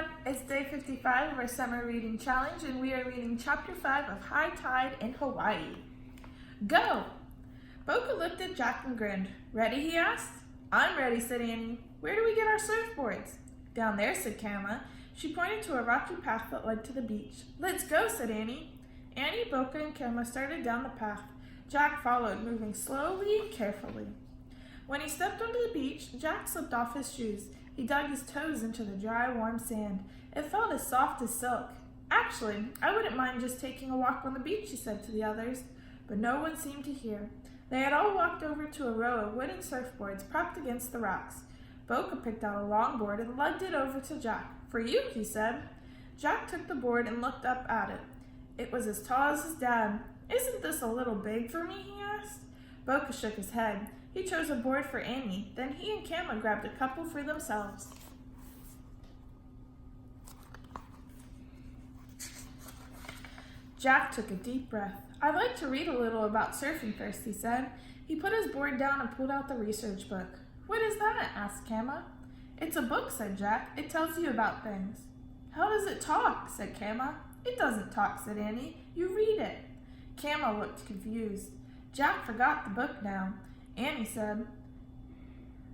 everyone, it's day 55 of our summer reading challenge and we are reading chapter 5 of High Tide in Hawaii. Go! Boka looked at Jack and grinned. Ready, he asked. I'm ready, said Annie. Where do we get our surfboards? Down there, said Kama. She pointed to a rocky path that led to the beach. Let's go, said Annie. Annie, Boka, and Kama started down the path. Jack followed, moving slowly and carefully. When he stepped onto the beach, Jack slipped off his shoes. He dug his toes into the dry, warm sand. It felt as soft as silk. Actually, I wouldn't mind just taking a walk on the beach, he said to the others. But no one seemed to hear. They had all walked over to a row of wooden surfboards propped against the rocks. Boka picked out a long board and lugged it over to Jack. For you, he said. Jack took the board and looked up at it. It was as tall as his dad. Isn't this a little big for me, he asked. Boka shook his head. He chose a board for Annie. Then he and Kama grabbed a couple for themselves. Jack took a deep breath. I'd like to read a little about surfing first, he said. He put his board down and pulled out the research book. What is that? Asked Kama. It's a book, said Jack. It tells you about things. How does it talk? Said Kama. It doesn't talk, said Annie. You read it. Kama looked confused. Jack forgot the book now. Annie said,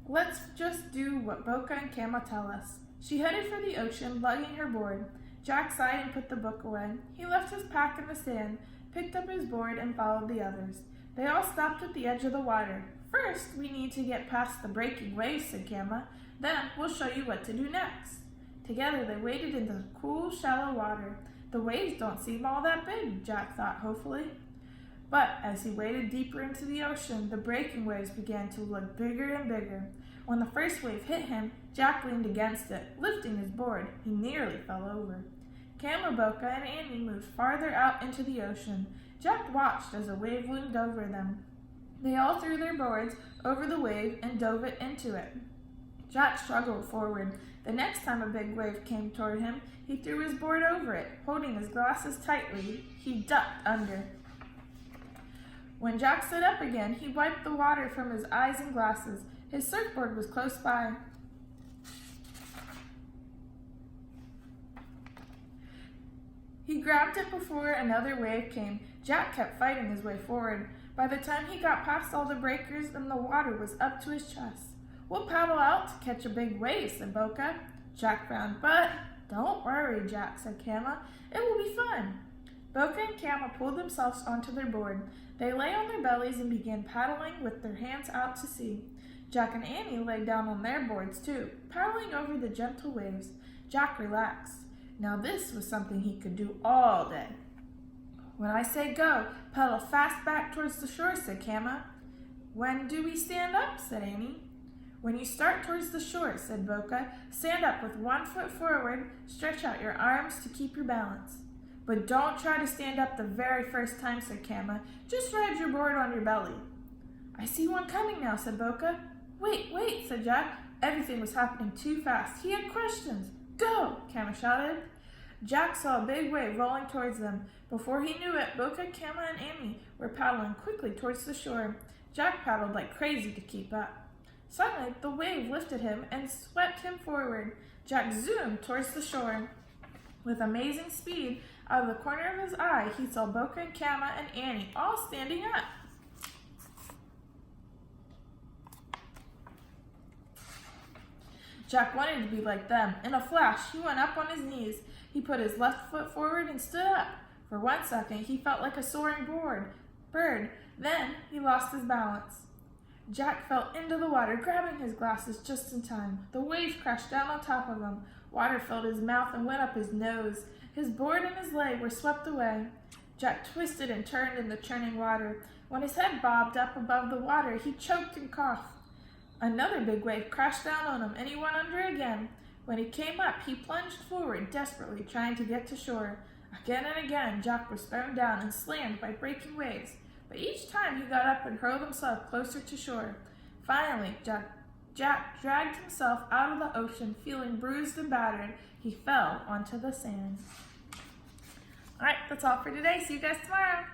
let's just do what Boka and Kama tell us. She headed for the ocean, lugging her board. Jack sighed and put the book away. He left his pack in the sand, picked up his board, and followed the others. They all stopped at the edge of the water. First, we need to get past the breaking waves, said Kama. Then we'll show you what to do next. Together they waded into the cool, shallow water. The waves don't seem all that big, Jack thought hopefully. But as he waded deeper into the ocean, the breaking waves began to look bigger and bigger. When the first wave hit him, Jack leaned against it, lifting his board. He nearly fell over. Kama, Boka, and Annie moved farther out into the ocean. Jack watched as a wave loomed over them. They all threw their boards over the wave and dove it into it. Jack struggled forward. The next time a big wave came toward him, he threw his board over it. Holding his glasses tightly, he ducked under. When Jack stood up again, he wiped the water from his eyes and glasses. His surfboard was close by. He grabbed it before another wave came. Jack kept fighting his way forward. By the time he got past all the breakers and the water was up to his chest. We'll paddle out to catch a big wave, said Boka. Jack frowned, but don't worry, Jack, said Kama. It will be fun. Boka and Kama pulled themselves onto their board. They lay on their bellies and began paddling with their hands out to sea. Jack and Annie lay down on their boards too, paddling over the gentle waves. Jack relaxed. Now this was something he could do all day. When I say go, paddle fast back towards the shore, said Kama. When do we stand up? Said Annie. When you start towards the shore, said Boka. Stand up with 1 foot forward, stretch out your arms to keep your balance. But don't try to stand up the very first time, said Kama. Just ride your board on your belly. I see one coming now, said Boka. Wait, said Jack. Everything was happening too fast. He had questions. Go, Kama shouted. Jack saw a big wave rolling towards them. Before he knew it, Boka, Kama, and Annie were paddling quickly towards the shore. Jack paddled like crazy to keep up. Suddenly, the wave lifted him and swept him forward. Jack zoomed towards the shore. With amazing speed, out of the corner of his eye, he saw Boka and Kama and Annie all standing up. Jack wanted to be like them. In a flash, he went up on his knees. He put his left foot forward and stood up. For 1 second, he felt like a soaring bird. Then he lost his balance. Jack fell into the water, grabbing his glasses just in time. The waves crashed down on top of him. Water filled his mouth and went up his nose. His board and his leg were swept away. Jack twisted and turned in the churning water. When his head bobbed up above the water, he choked and coughed. Another big wave crashed down on him, and he went under again. When he came up, he plunged forward, desperately trying to get to shore. Again and again, Jack was thrown down and slammed by breaking waves. But each time he got up and hurled himself closer to shore. Finally, Jack dragged himself out of the ocean, feeling bruised and battered. He fell onto the sand. All right, that's all for today. See you guys tomorrow.